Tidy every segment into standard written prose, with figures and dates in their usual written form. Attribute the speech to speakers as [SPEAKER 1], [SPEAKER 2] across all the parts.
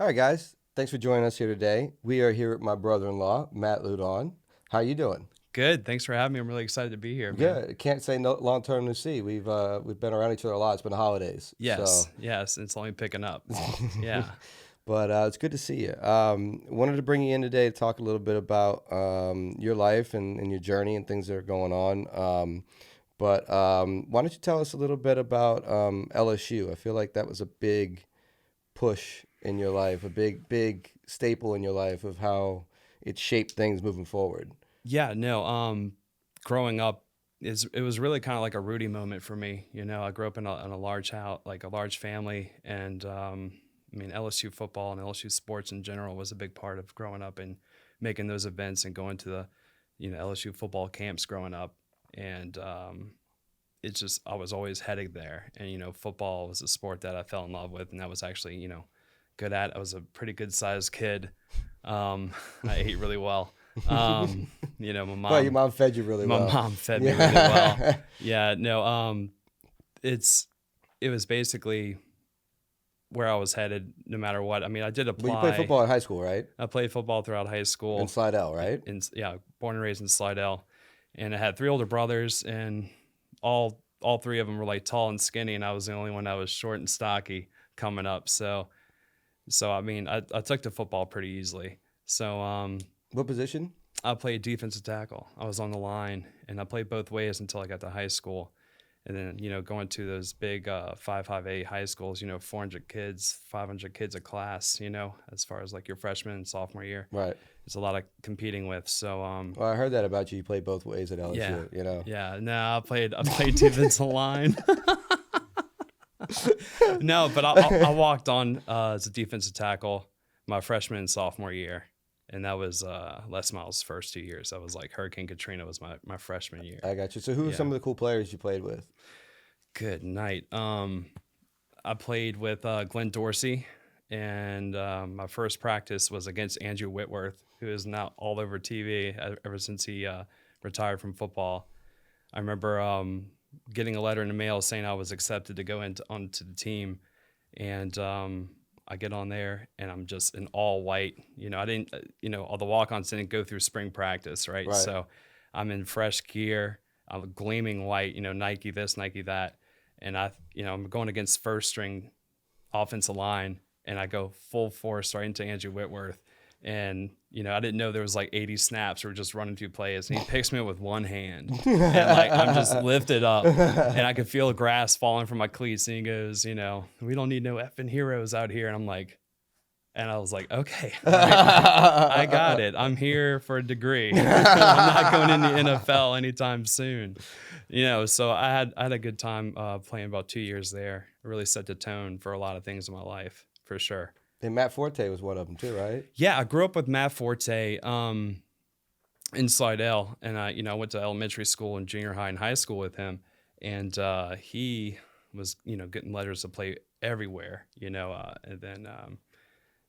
[SPEAKER 1] All right, guys. Thanks for joining us here today. We are here with my brother-in-law, Matt Laudun. How you doing?
[SPEAKER 2] Good. Thanks for having me. I'm really excited to be here, man.
[SPEAKER 1] Good. Can't say no long term no see. We've been around each other a lot. It's been the holidays, so
[SPEAKER 2] Yes. It's only picking up. Yeah.
[SPEAKER 1] but it's good to see you. Wanted to bring you in today to talk a little bit about your life and your journey and things that are going on. But why don't you tell us a little bit about LSU? I feel like that was a big push in your life, a big staple in your life of how it shaped things moving forward.
[SPEAKER 2] Yeah. No. Growing up it was really kind of like a Rudy moment for me. I grew up in a large house, like a large family, and I mean LSU football and LSU sports in general was a big part of growing up and making those events and going to the LSU football camps growing up, and it's just I was always headed there, and football was a sport that I fell in love with, and I was actually good at. I was a pretty good sized kid. I ate really well. My
[SPEAKER 1] Well, your
[SPEAKER 2] mom,
[SPEAKER 1] mom fed you really
[SPEAKER 2] my
[SPEAKER 1] well.
[SPEAKER 2] mom fed me really well.
[SPEAKER 1] Yeah.
[SPEAKER 2] Yeah, no, it was basically where I was headed no matter what. I mean, I did
[SPEAKER 1] Well, you played
[SPEAKER 2] apply.
[SPEAKER 1] football in high school, right?
[SPEAKER 2] I played football throughout high
[SPEAKER 1] In
[SPEAKER 2] school.
[SPEAKER 1] Slidell, right?
[SPEAKER 2] Yeah, born and raised in Slidell, and I had three older brothers, and all three of them were like tall and skinny, and I was the only one that was short and stocky coming up. So I mean, I took to football pretty easily. So
[SPEAKER 1] What position?
[SPEAKER 2] I played defensive tackle. I was on the line, and I played both ways until I got to high school. And then, going to those big 558 high schools, 400 kids, 500 kids a class, as far as like your freshman and sophomore year.
[SPEAKER 1] Right.
[SPEAKER 2] It's a lot of competing with. So,
[SPEAKER 1] Well, I heard that about you. You played both ways at
[SPEAKER 2] yeah.
[SPEAKER 1] LSU, you know.
[SPEAKER 2] Yeah. No, I played defensive line. No, but I walked on as a defensive tackle my freshman and sophomore year. And that was Les Miles' first 2 years. That was like Hurricane Katrina was my freshman year.
[SPEAKER 1] I got you. So who were
[SPEAKER 2] Yeah.
[SPEAKER 1] some of the cool players you played with?
[SPEAKER 2] Good night. I played with Glenn Dorsey, and my first practice was against Andrew Whitworth, who is now all over TV ever since he retired from football. I remember getting a letter in the mail saying I was accepted to go onto the team, and I get on there and I'm just in all white. I didn't, all the walk-ons didn't go through spring practice, right?
[SPEAKER 1] Right.
[SPEAKER 2] So I'm in fresh gear. I'm gleaming white, Nike this, Nike that. And I'm going against first string offensive line, and I go full force right into Andrew Whitworth. And, I didn't know there was like 80 snaps. We're just running through plays, and he picks me up with one hand, and like I'm just lifted up, and I could feel the grass falling from my cleats. And he goes, we don't need no effing heroes out here. And I'm like, and I was like, okay, all right, I got it. I'm here for a degree. I'm not going in the NFL anytime soon. So I had a good time playing about 2 years there. It really set the tone for a lot of things in my life, for sure.
[SPEAKER 1] And Matt Forte was one of them too, right?
[SPEAKER 2] Yeah, I grew up with Matt Forte in Slidell, and I went to elementary school and junior high and high school with him, and he was getting letters to play everywhere, and then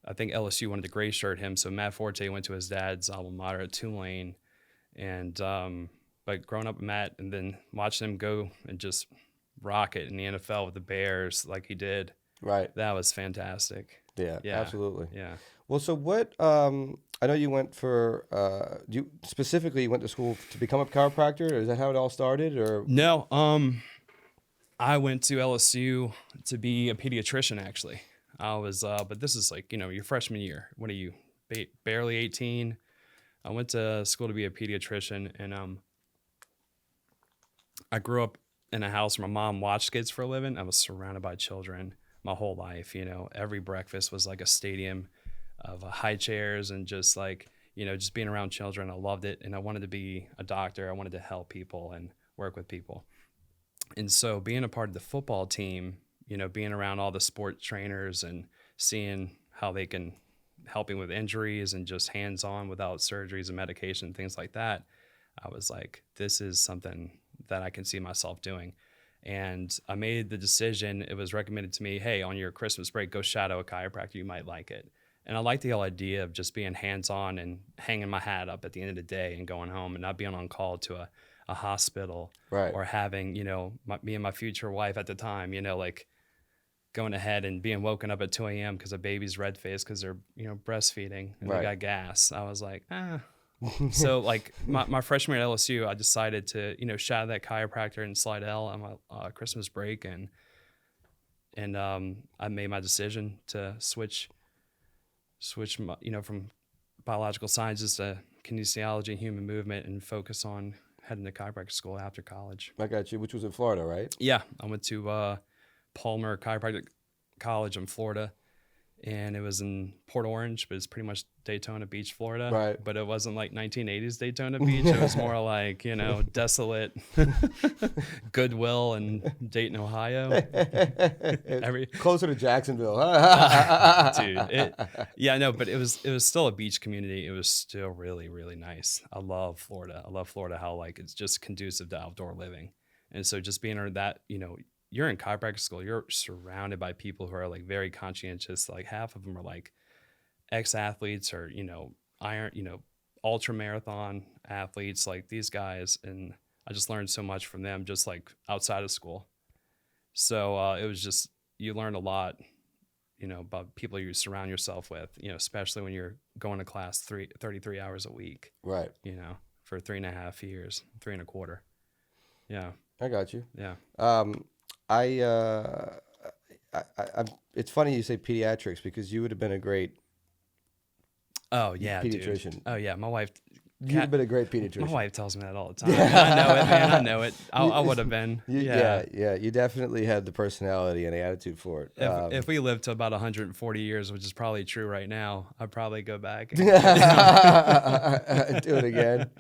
[SPEAKER 2] I think LSU wanted to gray shirt him, so Matt Forte went to his dad's alma mater at Tulane, and but growing up with Matt and then watching him go and just rock it in the NFL with the Bears like he did,
[SPEAKER 1] Right.
[SPEAKER 2] that was fantastic.
[SPEAKER 1] Yeah,
[SPEAKER 2] Yeah.
[SPEAKER 1] absolutely.
[SPEAKER 2] Yeah.
[SPEAKER 1] Well, so what? I know you went for you specifically went to school to become a chiropractor. Is that how it all started, or?
[SPEAKER 2] No, I went to LSU to be a pediatrician. Actually, I was, but this is like your freshman year. What are you, barely 18? I went to school to be a pediatrician, and I grew up in a house where my mom watched kids for a living. I was surrounded by children my whole life. Every breakfast was like a stadium of high chairs and just like just being around children. I loved it, and I wanted to be a doctor. I wanted to help people and work with people. And so being a part of the football team, being around all the sport trainers and seeing how they can helping with injuries and just hands-on without surgeries and medication, things like that, I was like, this is something that I can see myself doing. And I made the decision. It was recommended to me, hey, on your Christmas break, go shadow a chiropractor. You might like it. And I like the whole idea of just being hands-on and hanging my hat up at the end of the day and going home and not being on call to a hospital,
[SPEAKER 1] Right.
[SPEAKER 2] or having, me and my future wife at the time, like going ahead and being woken up at 2 a.m. because a baby's red faced because they're, breastfeeding and
[SPEAKER 1] Right.
[SPEAKER 2] they got gas. I was like, So like my freshman year at LSU, I decided to, shadow that chiropractor in Slidell on my Christmas break. And I made my decision to switch my, from biological sciences to kinesiology and human movement and focus on heading to chiropractic school after college.
[SPEAKER 1] I got you, which was in Florida, right?
[SPEAKER 2] Yeah, I went to Palmer Chiropractic College in Florida, and it was in Port Orange, but it's pretty much Daytona Beach, Florida.
[SPEAKER 1] Right.
[SPEAKER 2] But it wasn't like 1980s Daytona Beach. It was more like, desolate Goodwill and Dayton, Ohio.
[SPEAKER 1] Closer to Jacksonville.
[SPEAKER 2] Dude. But it was still a beach community. It was still really, really nice. I love Florida. How like it's just conducive to outdoor living. And so just being in that, you're in chiropractic school, you're surrounded by people who are like very conscientious. Like half of them are like ex-athletes or, ultra marathon athletes, like these guys. And I just learned so much from them just like outside of school. So it was just, you learn a lot, about people you surround yourself with, especially when you're going to class 33 hours a week.
[SPEAKER 1] Right.
[SPEAKER 2] For 3.5 years, 3.25. Yeah.
[SPEAKER 1] I got you.
[SPEAKER 2] Yeah.
[SPEAKER 1] It's funny you say pediatrics because you would have been a great pediatrician.
[SPEAKER 2] Dude. Oh yeah, my wife.
[SPEAKER 1] You'd have been a great pediatrician.
[SPEAKER 2] My wife tells me that all the time. I know it, man. I know it. I would have been.
[SPEAKER 1] Yeah. You definitely had the personality and the attitude for it.
[SPEAKER 2] If we lived to about 140 years, which is probably true right now, I'd probably go back and
[SPEAKER 1] do it again.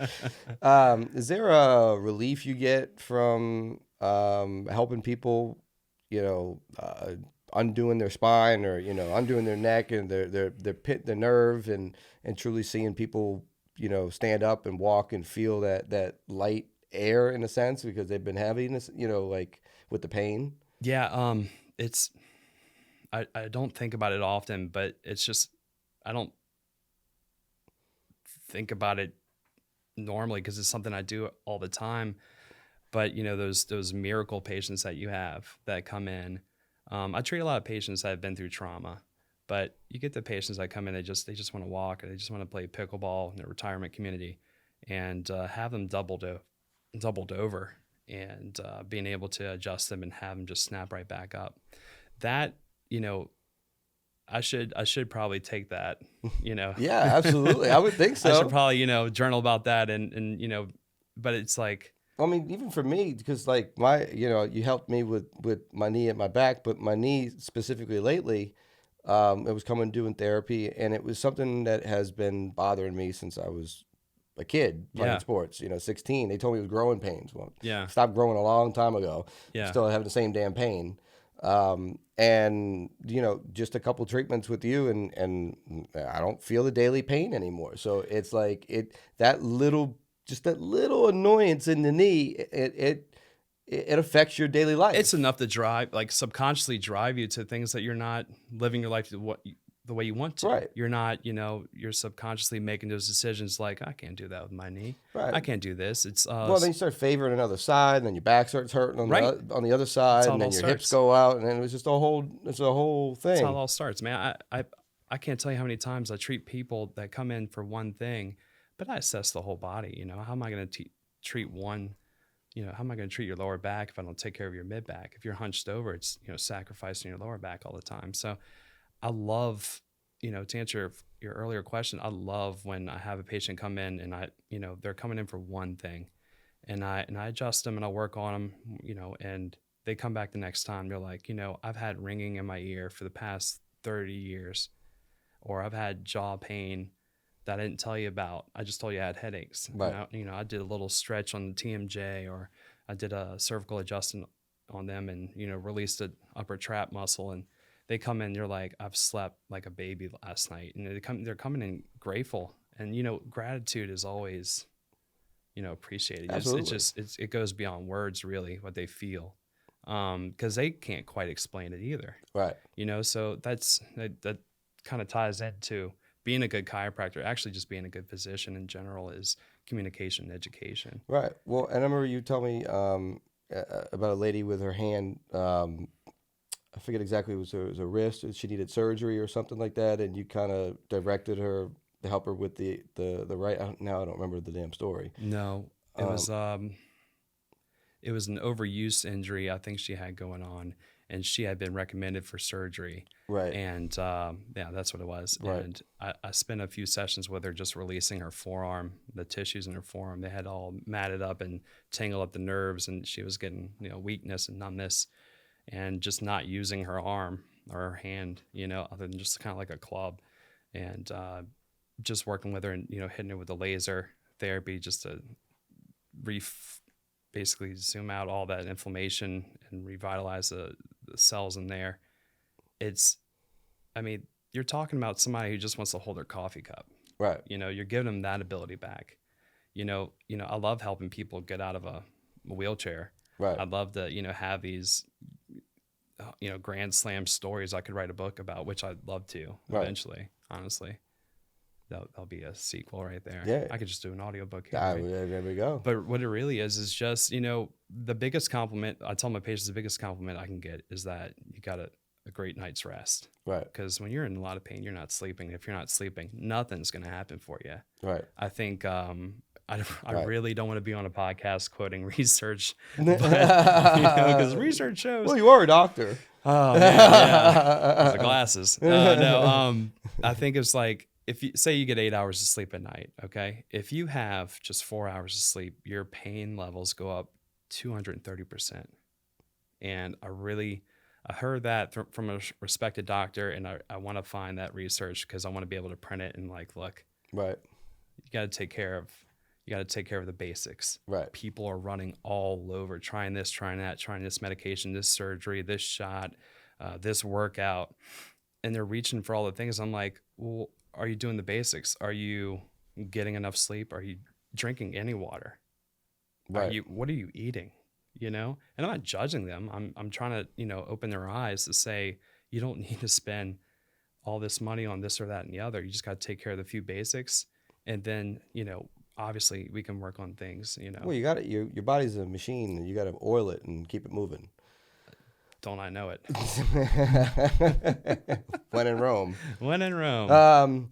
[SPEAKER 1] Is there a relief you get from helping people, undoing their spine or undoing their neck and their nerve and truly seeing people stand up and walk and feel that light air in a sense because they've been having this like with the pain?
[SPEAKER 2] Yeah. I don't think about it often, but it's just I don't think about it normally because it's something I do all the time. But those miracle patients that you have that come in, I treat a lot of patients that have been through trauma, but you get the patients that come in, they just want to walk or they just want to play pickleball in the retirement community, and have them doubled over, and being able to adjust them and have them just snap right back up. That I should probably take that.
[SPEAKER 1] Yeah, absolutely. I would think so.
[SPEAKER 2] I should probably journal about that and but it's like.
[SPEAKER 1] I mean, even for me, because like you helped me with my knee and my back, but my knee specifically lately, it was coming doing therapy, and it was something that has been bothering me since I was a kid playing sports. 16. They told me it was growing pains. Well, stopped growing a long time ago. Yeah. Still having the same damn pain. And just a couple treatments with you, and I don't feel the daily pain anymore. So it's like that little annoyance in the knee, it affects your daily life.
[SPEAKER 2] It's enough to subconsciously drive you to things that you're not living your life the way you want to.
[SPEAKER 1] Right.
[SPEAKER 2] You're not, you're subconsciously making those decisions like, I can't do that with my knee. Right. I can't do this. It's
[SPEAKER 1] well, then you start favoring another side, and then your back starts hurting on the other side, and then your hips go out, and then it's just a whole thing.
[SPEAKER 2] That's how it all starts, man. I can't tell you how many times I treat people that come in for one thing, but I assess the whole body. How am I going to treat one? How am I going to treat your lower back if I don't take care of your mid back? If you're hunched over, it's sacrificing your lower back all the time. So I love, to answer your earlier question, I love when I have a patient come in and they're coming in for one thing, and I adjust them and I work on them, and they come back the next time. They're like, I've had ringing in my ear for the past 30 years, or I've had jaw pain that I didn't tell you about. I just told you I had headaches. Right. I did a little stretch on the TMJ, or I did a cervical adjustment on them and, released the upper trap muscle. And they come in, they're like, I've slept like a baby last night. And they're coming in grateful. And, gratitude is always, appreciated.
[SPEAKER 1] Absolutely.
[SPEAKER 2] It goes beyond words, really, what they feel. Because they can't quite explain it either.
[SPEAKER 1] Right.
[SPEAKER 2] So that kind of ties into being a good chiropractor. Actually, just being a good physician in general is communication and education. Right.
[SPEAKER 1] Well, and I remember you told me about a lady with her hand I forget exactly, it was a wrist. She needed surgery or something like that, and you kind of directed her to help her with the right. Now I don't remember the damn story.
[SPEAKER 2] No, it was an overuse injury I think she had going on, and she had been recommended for surgery.
[SPEAKER 1] Right.
[SPEAKER 2] And yeah, that's what it was.
[SPEAKER 1] Right.
[SPEAKER 2] And I spent a few sessions with her just releasing her forearm, the tissues in her forearm. They had all matted up and tangled up the nerves, and she was getting, weakness and numbness, and just not using her arm or her hand, other than just kind of like a club. And just working with her and, hitting her with the laser therapy just to basically zoom out all that inflammation and revitalize the cells in there. You're talking about somebody who just wants to hold their coffee cup.
[SPEAKER 1] Right.
[SPEAKER 2] You're giving them that ability back. I love helping people get out of a wheelchair.
[SPEAKER 1] Right.
[SPEAKER 2] I'd love to, have these, grand slam stories I could write a book about, which I'd love to eventually, honestly. That'll be a sequel right there.
[SPEAKER 1] Yeah.
[SPEAKER 2] I could just do an audiobook here.
[SPEAKER 1] There we go.
[SPEAKER 2] But what it really is just, the biggest compliment, I tell my patients the biggest compliment I can get is that you got a great night's rest.
[SPEAKER 1] Right.
[SPEAKER 2] Because when you're in a lot of pain, you're not sleeping. If you're not sleeping, nothing's going to happen for you.
[SPEAKER 1] Right.
[SPEAKER 2] I think I really don't want to be on a podcast quoting research, but, because research shows.
[SPEAKER 1] Well, you are a doctor.
[SPEAKER 2] Oh, yeah. The glasses. I think it's like, if you say you get 8 hours of sleep at night, okay? If you have just 4 hours of sleep, your pain levels go up 230%. And I heard that from a respected doctor, and I want to find that research because I want to be able to print it and look.
[SPEAKER 1] Right.
[SPEAKER 2] You got to take care of the basics.
[SPEAKER 1] Right.
[SPEAKER 2] People are running all over, trying this, trying that, trying this medication, this surgery, this shot, this workout, and they're reaching for all the things. I'm like, well, are you doing the basics? Are you getting enough sleep? Are you drinking any water?
[SPEAKER 1] Right.
[SPEAKER 2] What are you eating? And I'm not judging them. I'm trying to, open their eyes to say, you don't need to spend all this money on this or that and the other. You just got to take care of the few basics. And then, obviously we can work on things,
[SPEAKER 1] Well, you got it. Your body's a machine, and you got to oil it and keep it moving.
[SPEAKER 2] Don't I know it?
[SPEAKER 1] When in Rome.
[SPEAKER 2] When in Rome.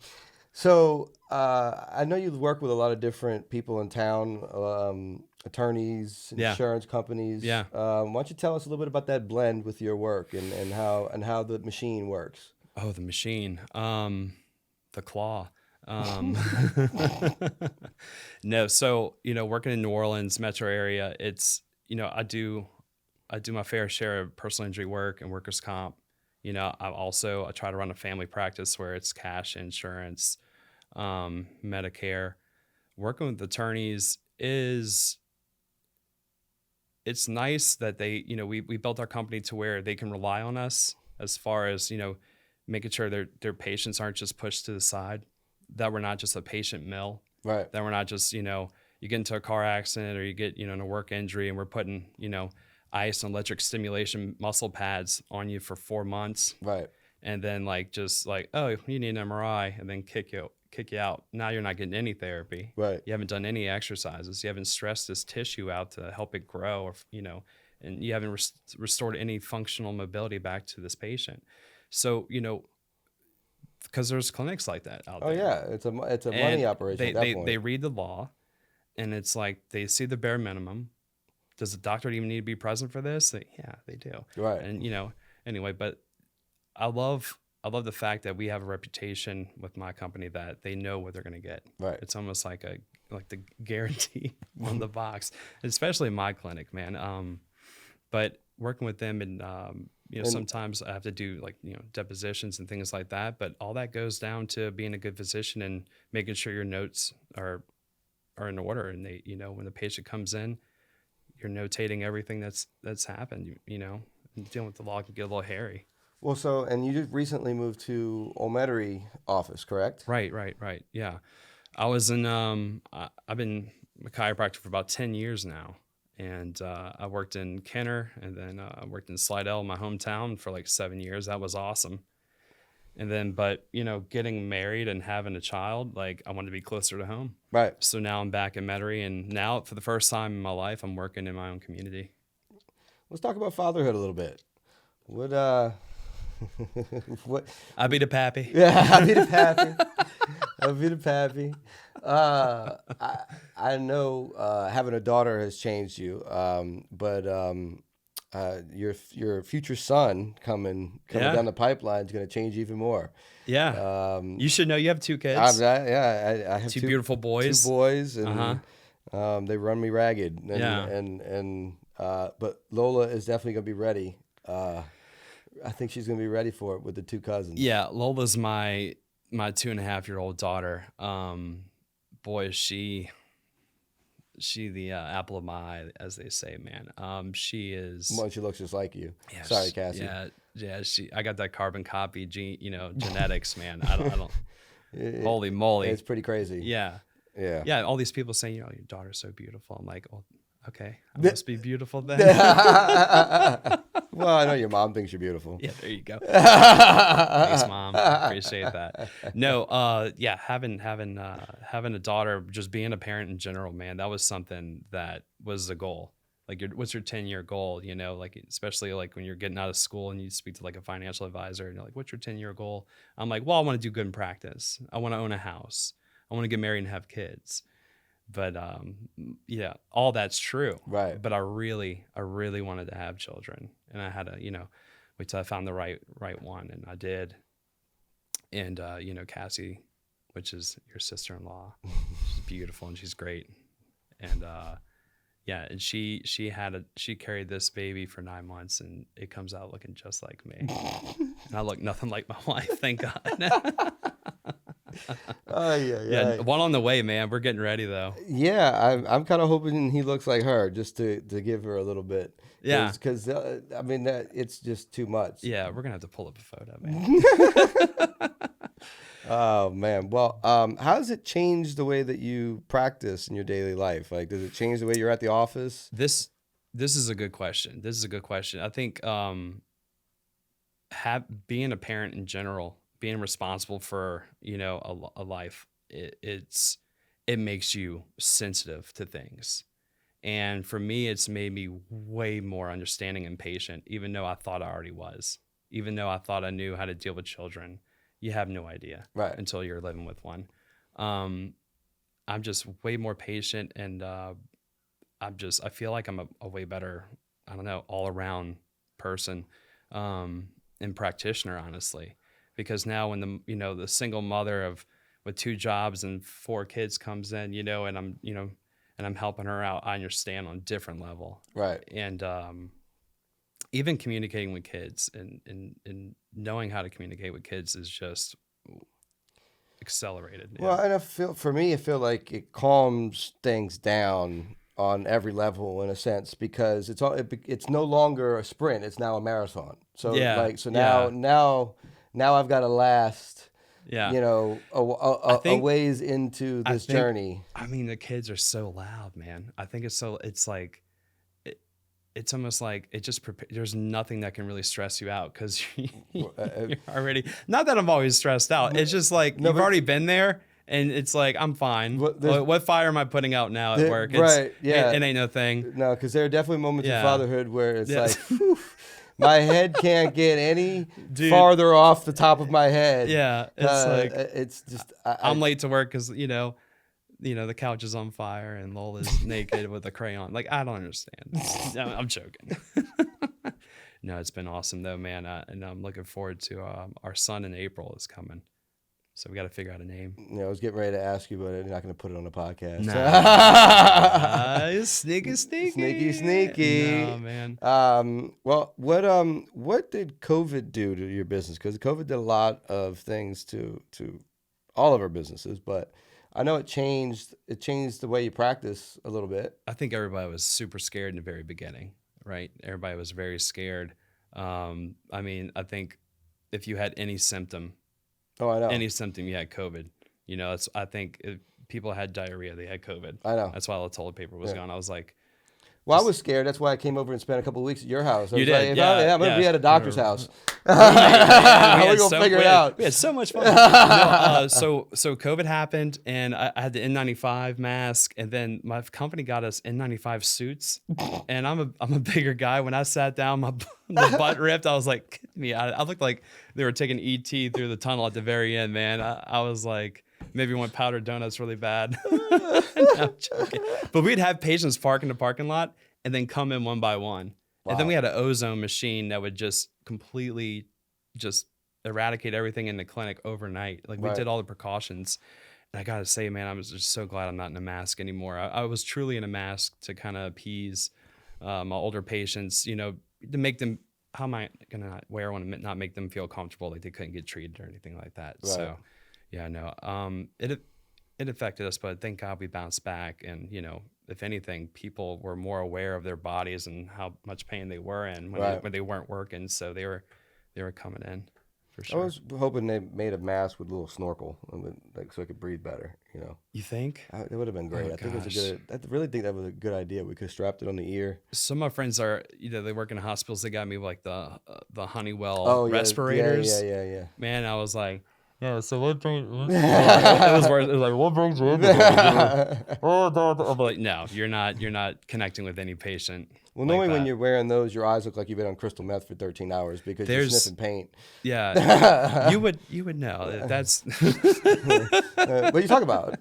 [SPEAKER 1] So I know you've worked with a lot of different people in town, attorneys, insurance companies.
[SPEAKER 2] Yeah.
[SPEAKER 1] Why don't you tell us a little bit about that blend with your work and how the machine works?
[SPEAKER 2] Oh, the machine. The claw. No, so working in New Orleans metro area, it's I do my fair share of personal injury work and workers' comp. I try to run a family practice where it's cash insurance, Medicare. Working with attorneys it's nice that they, we built our company to where they can rely on us as far as, making sure their patients aren't just pushed to the side, that we're not just a patient mill.
[SPEAKER 1] Right.
[SPEAKER 2] That we're not just, you get into a car accident or you get, in a work injury and we're putting, ice and electric stimulation muscle pads on you for 4 months.
[SPEAKER 1] Right.
[SPEAKER 2] And then oh, you need an MRI, and then kick you out. Now you're not getting any therapy.
[SPEAKER 1] Right.
[SPEAKER 2] You haven't done any exercises. You haven't stressed this tissue out to help it grow, or, and you haven't restored any functional mobility back to this patient. So, because there's clinics like that out there.
[SPEAKER 1] Oh yeah, it's a money operation at that point. They
[SPEAKER 2] read the law, and it's like they see the bare minimum. Does the doctor even need to be present for this? Yeah, they do.
[SPEAKER 1] Right.
[SPEAKER 2] And anyway, but I love the fact that we have a reputation with my company that they know what they're going to get.
[SPEAKER 1] Right.
[SPEAKER 2] It's almost like the guarantee on the box, especially in my clinic, man. But working with them and sometimes I have to do depositions and things like that, but all that goes down to being a good physician and making sure your notes are in order. And they, when the patient comes in, you're notating everything that's happened, and dealing with the law can get a little hairy.
[SPEAKER 1] Well, and you just recently moved to Olmetry office, correct?
[SPEAKER 2] Right. Yeah. I was in, I've been a chiropractor for about 10 years now. And I worked in Kenner, and then I worked in Slidell, my hometown, for 7 years. That was awesome. And then, but, getting married and having a child, I wanted to be closer to home.
[SPEAKER 1] Right.
[SPEAKER 2] So now I'm back in Metairie, and now for the first time in my life, I'm working in my own community.
[SPEAKER 1] Let's talk about fatherhood a little bit. What what?
[SPEAKER 2] I'll be the pappy.
[SPEAKER 1] Yeah, I'll be the pappy. I'll be the pappy. I know having a daughter has changed you, but your future son coming down the pipeline is going to change even more.
[SPEAKER 2] Yeah. You should know you have two kids.
[SPEAKER 1] I have
[SPEAKER 2] two beautiful boys.
[SPEAKER 1] Two boys, and they run me ragged. But Lola is definitely going to be ready. I think she's going to be ready for it with the two cousins.
[SPEAKER 2] Yeah, Lola's my 2.5-year-old daughter. Boy, is she the apple of my eye, as they say, man. She is.
[SPEAKER 1] Well, she looks just like you.
[SPEAKER 2] Yeah,
[SPEAKER 1] Sorry, Cassie.
[SPEAKER 2] Yeah. I got that carbon copy gene, genetics, man. I don't. Holy moly,
[SPEAKER 1] it's pretty crazy.
[SPEAKER 2] Yeah. All these people saying, your daughter's so beautiful. I'm like, well, okay, I must be beautiful then.
[SPEAKER 1] Well, I know your mom thinks you're beautiful.
[SPEAKER 2] Yeah, there you go. Thanks, Mom. Appreciate that. No, having a daughter, just being a parent in general, man, that was something that was the goal. Like, what's your 10-year goal? Like, especially like when you're getting out of school and you speak to like a financial advisor and you're like, what's your 10-year goal? I'm like, well, I want to do good in practice. I want to own a house. I want to get married and have kids. But all that's true.
[SPEAKER 1] Right.
[SPEAKER 2] But I really wanted to have children, and I had to, wait till I found the right one, and I did. And Cassie, which is your sister-in-law, she's beautiful and she's great. And and she carried this baby for 9 months, and it comes out looking just like me. And I look nothing like my wife, thank God.
[SPEAKER 1] Oh yeah.
[SPEAKER 2] One on the way, man. We're getting ready though.
[SPEAKER 1] Yeah, I'm kind of hoping he looks like her, just to give her a little bit.
[SPEAKER 2] Yeah,
[SPEAKER 1] because it's just too much.
[SPEAKER 2] Yeah, we're gonna have to pull up a photo, man.
[SPEAKER 1] Oh man. Well, how does it change the way that you practice in your daily life? Like, does it change the way you're at the office?
[SPEAKER 2] This is a good question. I think being a parent in general, being responsible for a life, it makes you sensitive to things, and for me it's made me way more understanding and patient, even though I thought I already was, even though I thought I knew how to deal with children. You have no idea, right, until you're living with one. I'm just way more patient, and I feel like I'm a way better, I don't know, all around person and practitioner, honestly. Because now when the single mother with 2 jobs and 4 kids comes in, and I'm helping her out, I understand on a different level.
[SPEAKER 1] Right.
[SPEAKER 2] And even communicating with kids and knowing how to communicate with kids is just accelerated.
[SPEAKER 1] Well, and I feel like it calms things down on every level in a sense, because it's no longer a sprint, it's now a marathon. So now I've got to last, a ways into this journey.
[SPEAKER 2] I mean, the kids are so loud, man. I think it's almost like it just there's nothing that can really stress you out, because you're already, not that I'm always stressed out. It's just like you've already been there, and it's like, I'm fine. What fire am I putting out now at work?
[SPEAKER 1] Right, yeah.
[SPEAKER 2] It ain't no thing.
[SPEAKER 1] No, because there are definitely moments in fatherhood where it's like, whew, my head can't get any farther off the top of my head.
[SPEAKER 2] Yeah,
[SPEAKER 1] it's just
[SPEAKER 2] I'm late to work because the couch is on fire and Lola's naked with a crayon. Like, I don't understand. No, I'm joking. No, it's been awesome though, man. And I'm looking forward to our son in April is coming. So we got to figure out a name.
[SPEAKER 1] I was getting ready to ask you, but I'm not going to put it on the podcast.
[SPEAKER 2] Nah. Sneaky.
[SPEAKER 1] No,
[SPEAKER 2] man.
[SPEAKER 1] Well, what did COVID do to your business? Because COVID did a lot of things to all of our businesses, but I know it changed the way you practice a little bit.
[SPEAKER 2] I think everybody was super scared in the very beginning, right? Everybody was very scared. I mean, I think if you had any symptom, you had COVID. I think if people had diarrhea, they had COVID.
[SPEAKER 1] I know.
[SPEAKER 2] That's why the toilet paper was gone. I was like,
[SPEAKER 1] Well, I was scared. That's why I came over and spent a couple of weeks at your house.
[SPEAKER 2] You did, yeah.
[SPEAKER 1] I'm going to be at a doctor's house.
[SPEAKER 2] We're
[SPEAKER 1] going to figure it out.
[SPEAKER 2] We had so much fun. No, so COVID happened, and I had the N95 mask, and then my company got us N95 suits. And I'm a bigger guy. When I sat down, the butt ripped. I was like, kidding me. I looked like they were taking ET through the tunnel at the very end, man. I was like, maybe want powdered donuts really bad. No, I'm joking. But we'd have patients park in the parking lot and then come in one by one. Wow. And then we had an ozone machine that would just completely just eradicate everything in the clinic overnight. Like we did all the precautions. And I got to say, man, I was just so glad I'm not in a mask anymore. I was truly in a mask to kind of appease my older patients, you know, to make them, how am I going to wear one and not make them feel comfortable like they couldn't get treated or anything like that. Right. So, yeah, no, it affected us, but thank God we bounced back. And, you know, if anything, people were more aware of their bodies and how much pain they were in when they weren't working. So they were coming in for sure.
[SPEAKER 1] I was hoping they made a mask with a little snorkel, like so I could breathe better, you know.
[SPEAKER 2] You think?
[SPEAKER 1] It would have been great. I really think that was a good idea. We could have strapped it on the ear.
[SPEAKER 2] Some of my friends are, you know, they work in hospitals. They got me like the Honeywell respirators.
[SPEAKER 1] Yeah.
[SPEAKER 2] Man, I was like, yeah, so what brings it was worse. It was like, what brings you in? I'm like, no, you're not connecting with any patient.
[SPEAKER 1] Well, normally when you're wearing those, your eyes look like you've been on crystal meth for 13 hours because you're sniffing paint.
[SPEAKER 2] Yeah, you would know. That's
[SPEAKER 1] what you talk about.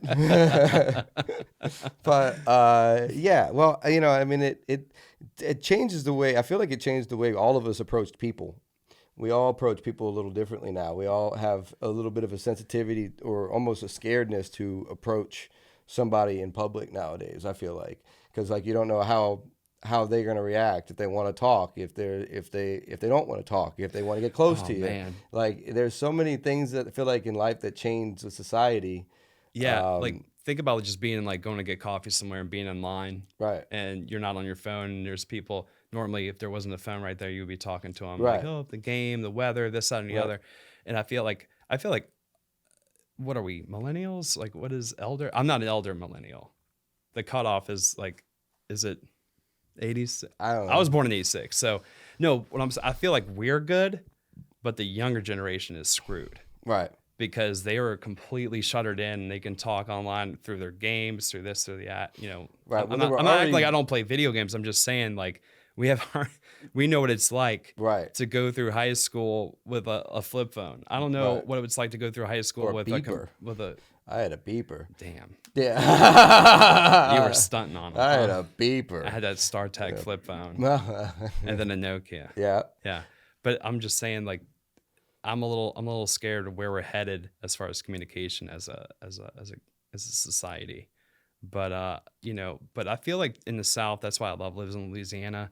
[SPEAKER 1] But yeah, well, you know, I mean, it changes the way, I feel like it changed the way all of us approached people. We all approach people a little differently now. We all have a little bit of a sensitivity or almost a scaredness to approach somebody in public nowadays, I feel like. Because like you don't know how they're going to react, if they want to talk, if they don't want to talk, if they want to get close to you. Man. Like there's so many things that I feel like in life that change the society.
[SPEAKER 2] Yeah, like think about just being like going to get coffee somewhere and being in line.
[SPEAKER 1] Right.
[SPEAKER 2] And you're not on your phone and there's people. Normally, if there wasn't a phone right there, you would be talking to them
[SPEAKER 1] like,
[SPEAKER 2] oh, the game, the weather, this, that, and the other. And I feel like, what are we, millennials? Like, what is elder? I'm not an elder millennial. The cutoff is like, is it 80s?
[SPEAKER 1] I don't know.
[SPEAKER 2] I was born in 86. So, no, I feel like we're good, but the younger generation is screwed.
[SPEAKER 1] Right.
[SPEAKER 2] Because they were completely shuttered in and they can talk online through their games, through this, through that, you know.
[SPEAKER 1] Right.
[SPEAKER 2] I'm not acting like I don't play video games. I'm just saying, like, we know what it's like to go through high school with a flip phone. I don't know what it's like to go through high school
[SPEAKER 1] or
[SPEAKER 2] with
[SPEAKER 1] a I had a beeper.
[SPEAKER 2] Damn.
[SPEAKER 1] Yeah.
[SPEAKER 2] You were stunting on it.
[SPEAKER 1] I had a beeper.
[SPEAKER 2] I had that StarTech flip phone. And then a Nokia.
[SPEAKER 1] Yeah.
[SPEAKER 2] Yeah. But I'm just saying, like, I'm a little scared of where we're headed as far as communication as a society. But you know, but I feel like in the South, that's why I love living in Louisiana.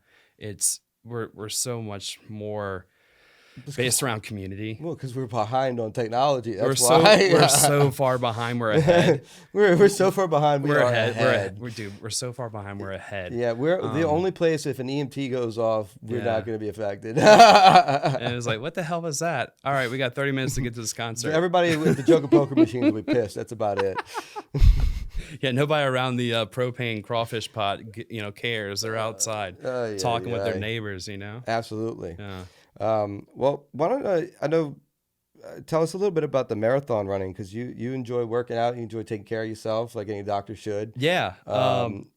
[SPEAKER 2] We're so much more based around community.
[SPEAKER 1] Well, because we're behind on technology. That's
[SPEAKER 2] we're so far behind. We're ahead.
[SPEAKER 1] we're so far behind.
[SPEAKER 2] We're ahead. We're so far behind. We're ahead.
[SPEAKER 1] Yeah, we're the only place if an EMT goes off, we're not going to be affected.
[SPEAKER 2] And it was like, what the hell was that? All right, we got 30 minutes to get to this concert.
[SPEAKER 1] Everybody with the Joker poker machine will be pissed. That's about it.
[SPEAKER 2] Yeah, nobody around the propane crawfish pot, you know, cares. They're outside talking with their neighbors, you know.
[SPEAKER 1] Absolutely.
[SPEAKER 2] Yeah.
[SPEAKER 1] Well, why don't tell us a little bit about the marathon running, because you enjoy working out, you enjoy taking care of yourself like any doctor should.
[SPEAKER 2] Yeah.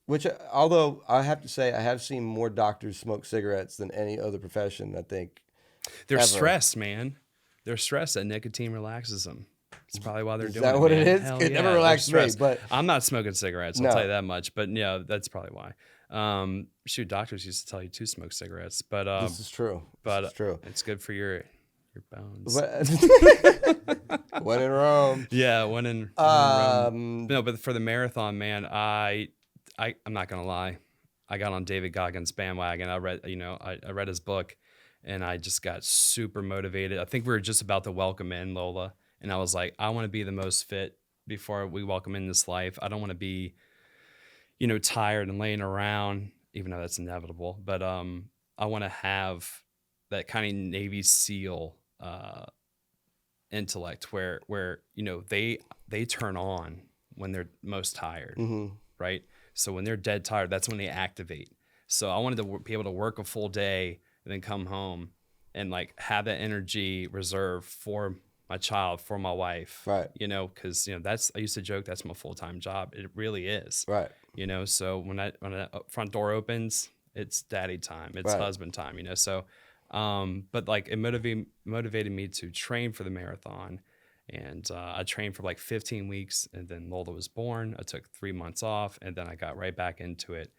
[SPEAKER 1] Which, although I have to say, I have seen more doctors smoke cigarettes than any other profession, I think.
[SPEAKER 2] They're stressed, man. They're stressed that nicotine relaxes them. That's probably why they're doing it.
[SPEAKER 1] Is that what it is?
[SPEAKER 2] Hell
[SPEAKER 1] It never relaxed me, but
[SPEAKER 2] I'm not smoking cigarettes. I'll tell you that much. But yeah, that's probably why. Shoot, doctors used to tell you to smoke cigarettes, but
[SPEAKER 1] this is true.
[SPEAKER 2] But
[SPEAKER 1] this is true.
[SPEAKER 2] It's good for your bones.
[SPEAKER 1] When in Rome.
[SPEAKER 2] Yeah, when in Rome. No, but for the marathon, man, I'm not gonna lie. I got on David Goggins' bandwagon. I read his book, and I just got super motivated. I think we were just about to welcome in Lola. And I was like, I want to be the most fit before we welcome in this life. I don't want to be, you know, tired and laying around, even though that's inevitable. But I want to have that kind of Navy SEAL intellect where you know they turn on when they're most tired, right? So when they're dead tired, that's when they activate. So I wanted to be able to work a full day and then come home and like have that energy reserved for my child, for my wife,
[SPEAKER 1] Right.
[SPEAKER 2] you know, because, you know, I used to joke that's my full-time job. It really is.
[SPEAKER 1] Right.
[SPEAKER 2] You know, so when that front door opens, it's daddy time, it's
[SPEAKER 1] Right.
[SPEAKER 2] husband time, you know. So, but like it motivated me to train for the marathon, and I trained for like 15 weeks, and then Lola was born. I took 3 months off, and then I got right back into it.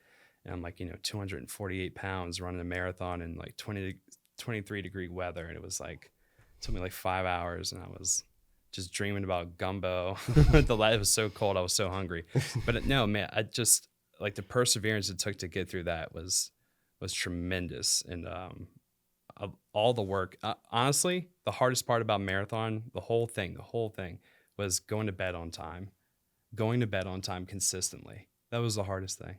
[SPEAKER 2] And I'm like, you know, 248 pounds running a marathon in like 23-degree weather, and it was like, it took me like 5 hours, and I was just dreaming about gumbo. It was so cold. I was so hungry. But no, man, I just like the perseverance it took to get through that was tremendous. And all the work, honestly, the hardest part about marathon, the whole thing was going to bed on time consistently. That was the hardest thing.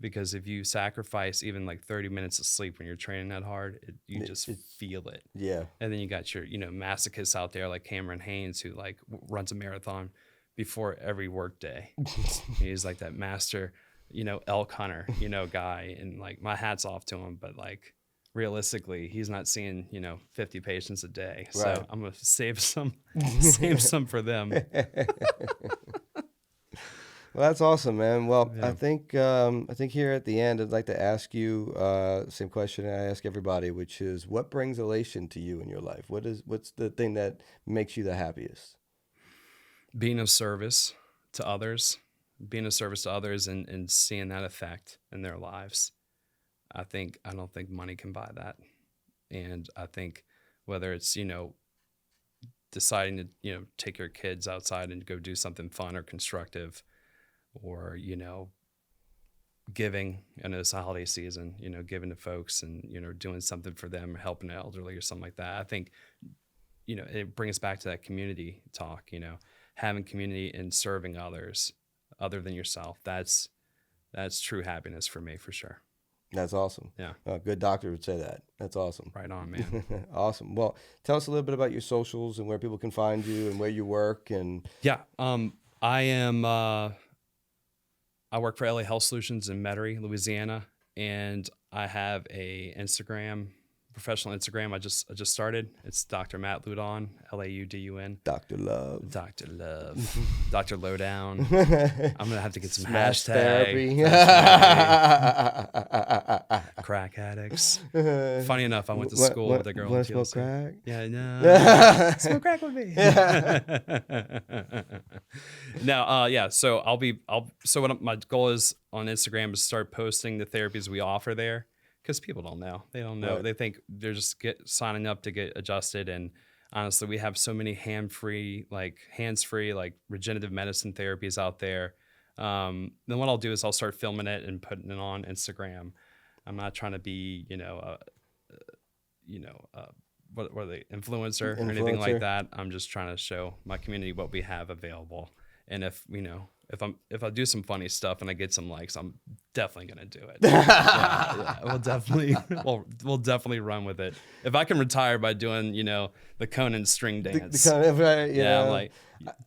[SPEAKER 2] Because if you sacrifice even like 30 minutes of sleep when you're training that hard, you just feel it.
[SPEAKER 1] Yeah.
[SPEAKER 2] And then you got your, you know, masochists out there like Cameron Haynes, who like runs a marathon before every work day. He's like that master, you know, elk hunter, you know, guy. And like my hat's off to him, but like realistically, he's not seeing, you know, 50 patients a day. So
[SPEAKER 1] Right.
[SPEAKER 2] I'm going to save some for them.
[SPEAKER 1] Well, that's awesome, man. Well,
[SPEAKER 2] Yeah.
[SPEAKER 1] I think here at the end, I'd like to ask you the same question I ask everybody, which is, what brings elation to you in your life? What's the thing that makes you the happiest?
[SPEAKER 2] Being of service to others, and seeing that effect in their lives. I don't think money can buy that. And I think whether it's, you know, deciding to, you know, take your kids outside and go do something fun or constructive, or, you know, giving, I know it's a holiday season, you know, giving to folks and, you know, doing something for them, helping the elderly or something like that. I think, you know, it brings back to that community talk, you know, having community and serving others other than yourself. That's true happiness for me, for sure.
[SPEAKER 1] That's awesome.
[SPEAKER 2] Yeah.
[SPEAKER 1] A good doctor would say that. That's awesome.
[SPEAKER 2] Right on, man.
[SPEAKER 1] Awesome. Well, tell us a little bit about your socials and where people can find you and where you work. And
[SPEAKER 2] yeah, I work for LA Health Solutions in Metairie, Louisiana, and I have a professional Instagram. I just started. It's Dr. Matt Laudun, Laudun.
[SPEAKER 1] Dr. Love.
[SPEAKER 2] Dr. Love. Dr. Lowdown. I'm gonna have to get some
[SPEAKER 1] Smash
[SPEAKER 2] hashtag
[SPEAKER 1] therapy.
[SPEAKER 2] Crack addicts. Funny enough, I went to school with a girl.
[SPEAKER 1] Want
[SPEAKER 2] in
[SPEAKER 1] to
[SPEAKER 2] TLC.
[SPEAKER 1] smoke crack?
[SPEAKER 2] Yeah, no. Smoke crack with me. No, yeah. So so what my goal is on Instagram is start posting the therapies we offer there, because people don't know. They don't know.
[SPEAKER 1] Right.
[SPEAKER 2] They think they're just signing up to get adjusted. And honestly, we have so many hands-free, like regenerative medicine therapies out there. Then what I'll do is I'll start filming it and putting it on Instagram. I'm not trying to be, what are they, influencer or anything like that. I'm just trying to show my community what we have available. And if I do some funny stuff and I get some likes, I'm definitely gonna do it. Yeah, we'll definitely run with it. If I can retire by doing, the Conan string dance,
[SPEAKER 1] The kind of, right,
[SPEAKER 2] yeah, I'm like,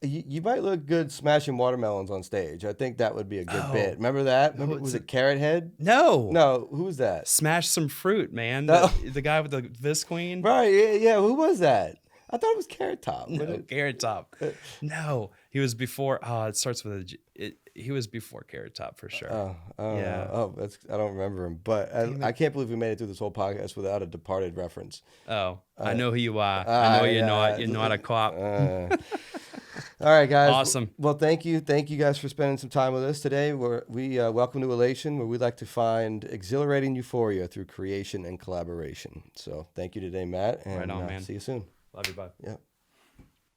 [SPEAKER 1] you might look good smashing watermelons on stage. I think that would be a good bit. Remember that? Was it Carrot Head? No. Who was that?
[SPEAKER 2] Smash some fruit, man.
[SPEAKER 1] Oh.
[SPEAKER 2] The guy with the Visqueen.
[SPEAKER 1] Right. Yeah. Who was that? I thought it was Carrot Top.
[SPEAKER 2] No, Carrot Top. No, he was before. It starts with a G. He was before Carrot Top for sure. Yeah.
[SPEAKER 1] I don't remember him, but I can't believe we made it through this whole podcast without a Departed reference.
[SPEAKER 2] I know who you are. I know you know how to cop.
[SPEAKER 1] All right, guys.
[SPEAKER 2] Awesome.
[SPEAKER 1] Well, thank you guys for spending some time with us today. We welcome to Elation, where we like to find exhilarating euphoria through creation and collaboration. So thank you today, Matt. And
[SPEAKER 2] right on, man.
[SPEAKER 1] See you soon.
[SPEAKER 2] Love you, bud.
[SPEAKER 1] Yeah.